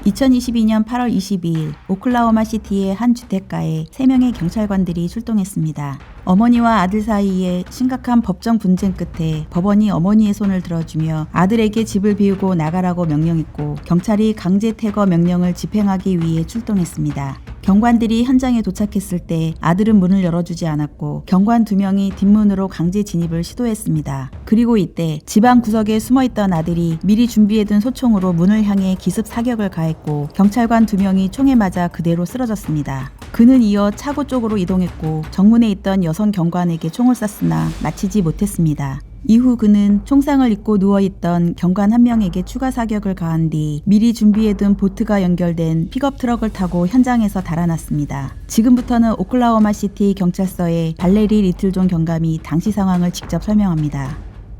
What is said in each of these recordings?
2022년 8월 22일 오클라호마 시티의 한 주택가에 3명의 경찰관들이 출동했습니다. 어머니와 아들 사이에 심각한 법정 분쟁 끝에 법원이 어머니의 손을 들어주며 아들에게 집을 비우고 나가라고 명령했고 경찰이 강제 퇴거 명령을 집행하기 위해 출동했습니다. 경관들이 현장에 도착했을 때 아들은 문을 열어주지 않았고 경관 2명이 뒷문으로 강제 진입을 시도했습니다. 그리고 이때 집안 구석에 숨어있던 아들이 미리 준비해둔 소총으로 문을 향해 기습 사격을 가했고 경찰관 2명이 총에 맞아 그대로 쓰러졌습니다. 그는 이어 차고 쪽으로 이동했고 정문에 있던 여성 경관에게 총을 쐈으나 맞히지 못했습니다. 이후 그는 총상을 입고 누워있던 경관 1명에게 추가 사격을 가한 뒤 미리 준비해둔 보트가 연결된 픽업 트럭을 타고 현장에서 달아났습니다. 지금부터는 오클라호마 시티 경찰서의 발레리 리틀존 경감이 당시 상황을 직접 설명합니다.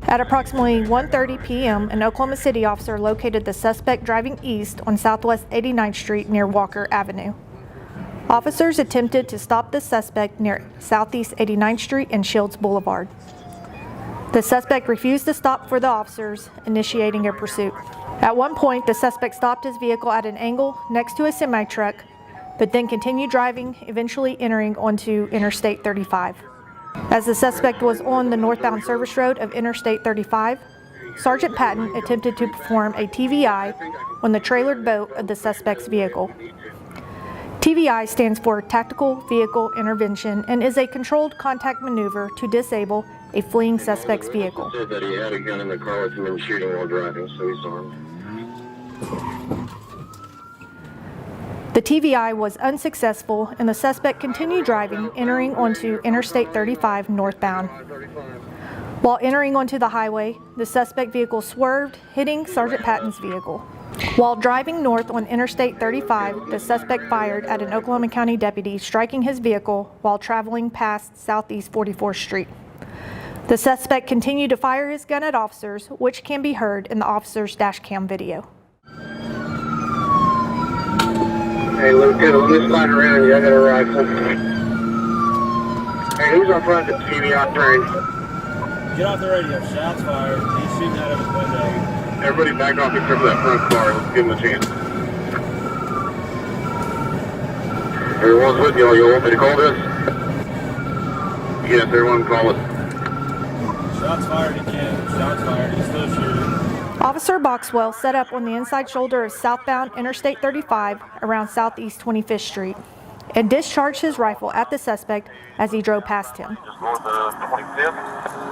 At approximately 1:30 p.m., an Oklahoma City officer located the suspect driving east on Southwest 89th Street near Walker Avenue. Officers attempted to stop the suspect near Southeast 89th Street and Shields Boulevard. The suspect refused to stop for the officers, initiating a pursuit. At one point, the suspect stopped his vehicle at an angle next to a semi-truck, but then continued driving, eventually entering onto Interstate 35. As the suspect was on the northbound service road of Interstate 35, Sergeant Patton attempted to perform a TVI on the trailered boat of the suspect's vehicle. TVI stands for Tactical Vehicle Intervention and is a controlled contact maneuver to disable a fleeing suspect's vehicle. Said that he had a gun in the car with him and shooting while driving, so he's armed. The TVI was unsuccessful and the suspect continued driving, entering onto Interstate 35 northbound. While entering onto the highway, the suspect vehicle swerved, hitting Sergeant Patton's vehicle. While driving north on Interstate 35, the suspect fired at an Oklahoma County deputy, striking his vehicle while traveling past Southeast 44th Street. The suspect continued to fire his gun at officers, which can be heard in the officer's dash cam video. Hey, Lieutenant, let me slide around you. I got a rifle. Hey, who's up front of the TVI train? Get off the radio. Shots fired. He's shooting out of his window. Everybody back off except for that front car. Let's give him a chance. Everyone's with you. You want me to call this? Yes, everyone call it. Shots fired again. Shots fired. He's still shooting. Officer Boxwell set up on the inside shoulder of southbound Interstate 35 around Southeast 25th Street and discharged his rifle at the suspect as he drove past him. Just north of 25th.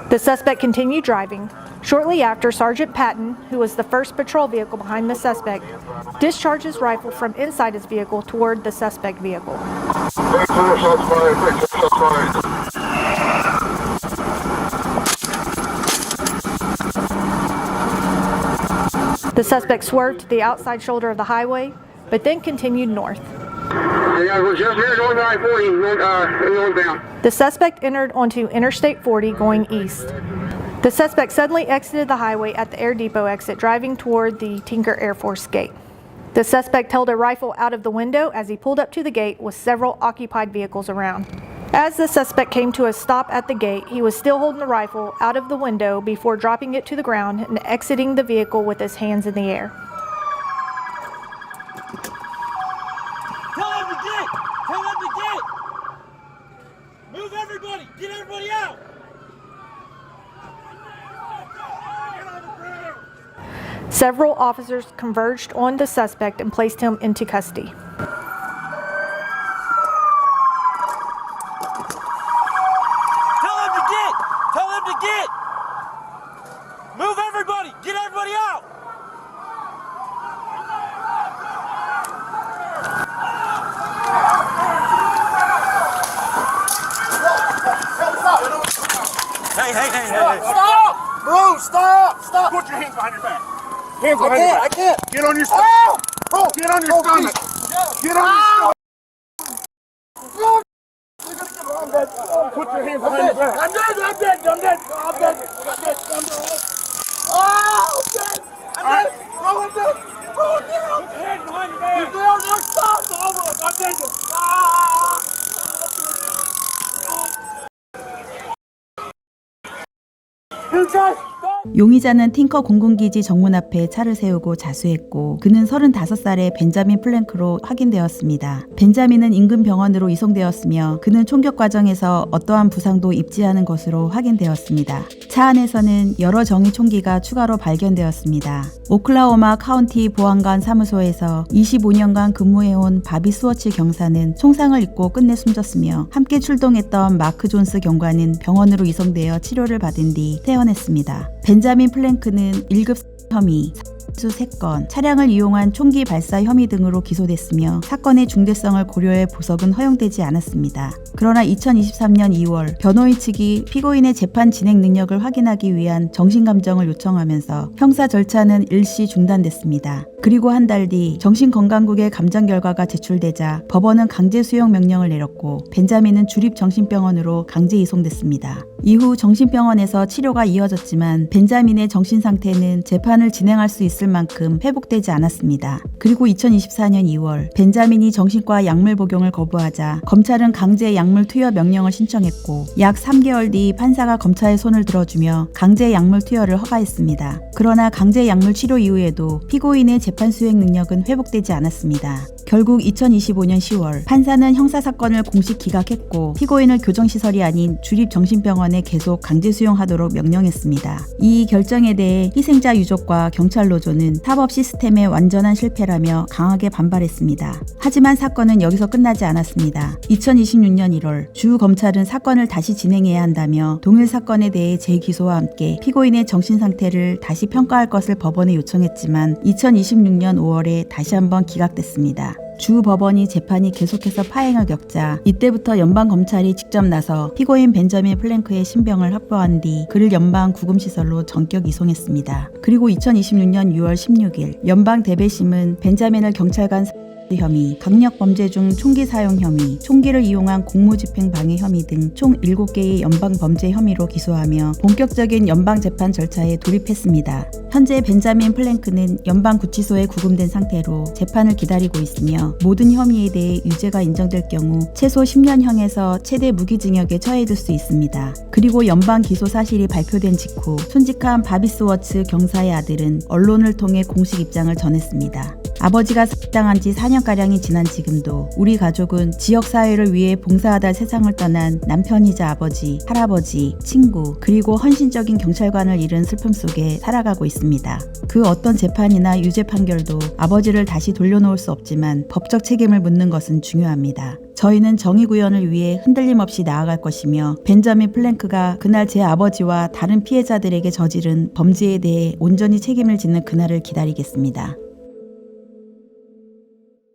The suspect continued driving. Shortly after, Sergeant Patton, who was the first patrol vehicle behind the suspect, discharged his rifle from inside his vehicle toward the suspect vehicle. Shots fired. Shots fired. The suspect swerved to the outside shoulder of the highway, but then continued north. Yeah, we're just here going 940 northbound. The suspect entered onto Interstate 40 going east. The suspect suddenly exited the highway at the Air Depot exit, driving toward the Tinker Air Force Gate. The suspect held a rifle out of the window as he pulled up to the gate with several occupied vehicles around. As the suspect came to a stop at the gate, he was still holding the rifle out of the window before dropping it to the ground and exiting the vehicle with his hands in the air. Tell him to get! Tell him to get! Move everybody! Get everybody out! Several officers converged on the suspect and placed him into custody. Tell him to get! Tell him to get! Move everybody! Get everybody out! Hey! Stop! Bro, stop! Stop! Put your hands behind your back. Hands I behind your can't! back. I can't! Get on your stomach. Oh! Bro! Get on your stomach. Get on your stomach. Put your hands behind your back. I'm dead! I'm dead! I'm dead! I'm dead! I'm dead! I'm dead! Oh! I'm dead! I'm dead! Bro, I'm dead! Bro, get out! Put your hands behind your back! You're down there! Stop! I'm dead! Ah! You guys, stop! 용의자는 팅커 공군기지 정문 앞에 차를 세우고 자수했고 그는 35살의 벤자민 플랭크로 확인되었습니다. 벤자민은 인근 병원으로 이송되었으며 그는 총격 과정에서 어떠한 부상도 입지 않은 것으로 확인되었습니다. 차 안에서는 여러 정의 총기가 추가로 발견되었습니다. 오클라호마 카운티 보안관 사무소에서 25년간 근무해온 바비 스워치 경사는 총상을 입고 끝내 숨졌으며 함께 출동했던 마크 존스 경관은 병원으로 이송되어 치료를 받은 뒤 퇴원했습니다. 벤자민 플랭크는 1급 혐의, 수 3건, 차량을 이용한 총기 발사 혐의 등으로 기소됐으며 사건의 중대성을 고려해 보석은 허용되지 않았습니다. 그러나 2023년 2월 변호인 측이 피고인의 재판 진행 능력을 확인하기 위한 정신감정을 요청하면서 형사 절차는 일시 중단됐습니다. 그리고 한 달 뒤 정신건강국의 감정 결과가 제출되자 법원은 강제 수용 명령을 내렸고 벤자민은 주립정신병원으로 강제 이송됐습니다. 이후 정신병원에서 치료가 이어졌지만 벤자민의 정신 상태는 재판을 진행할 수 있을 만큼 회복되지 않았습니다. 그리고 2024년 2월 벤자민이 정신과 약물 복용을 거부하자 검찰은 강제 약물 투여 명령을 신청했고 약 3개월 뒤 판사가 검찰의 손을 들어주며 강제 약물 투여를 허가했습니다. 그러나 강제 약물 치료 이후에도 피고인의 재판 수행 능력은 회복되지 않았습니다. 결국 2025년 10월 판사는 형사사건을 공식 기각했고 피고인을 교정시설이 아닌 주립정신병원에 계속 강제 수용하도록 명령했습니다. 이 결정에 대해 희생자 유족과 경찰 노조는 사법 시스템의 완전한 실패라며 강하게 반발했습니다. 하지만 사건은 여기서 끝나지 않았습니다. 2026년 1월 주 검찰은 사건을 다시 진행해야 한다며 동일 사건에 대해 재기소와 함께 피고인의 정신 상태를 다시 평가할 것을 법원에 요청했지만 2026년 5월에 다시 한번 기각됐습니다. 주 법원이 재판이 계속해서 파행을 겪자 이때부터 연방검찰이 직접 나서 피고인 벤자민 플랭크의 신병을 확보한 뒤 그를 연방 구금시설로 전격 이송했습니다. 그리고 2026년 6월 16일 연방 대배심은 벤자민을 경찰관 혐의, 강력범죄 중 총기 사용 혐의, 총기를 이용한 공무집행 방해 혐의 등 총 7개의 연방범죄 혐의로 기소하며 본격적인 연방재판 절차에 돌입했습니다. 현재 벤자민 플랭크는 연방구치소에 구금된 상태로 재판을 기다리고 있으며 모든 혐의에 대해 유죄가 인정될 경우 최소 10년형에서 최대 무기징역에 처해질 수 있습니다. 그리고 연방 기소 사실이 발표된 직후 손직한 바비 스워츠 경사의 아들은 언론을 통해 공식 입장을 전했습니다. 아버지가 사망한 지 4년가량이 지난 지금도 우리 가족은 지역사회를 위해 봉사하다 세상을 떠난 남편이자 아버지, 할아버지, 친구, 그리고 헌신적인 경찰관을 잃은 슬픔 속에 살아가고 있습니다. 그 어떤 재판이나 유죄 판결도 아버지를 다시 돌려놓을 수 없지만 법적 책임을 묻는 것은 중요합니다. 저희는 정의 구현을 위해 흔들림 없이 나아갈 것이며 벤자민 플랭크가 그날 제 아버지와 다른 피해자들에게 저지른 범죄에 대해 온전히 책임을 짓는 그날을 기다리겠습니다.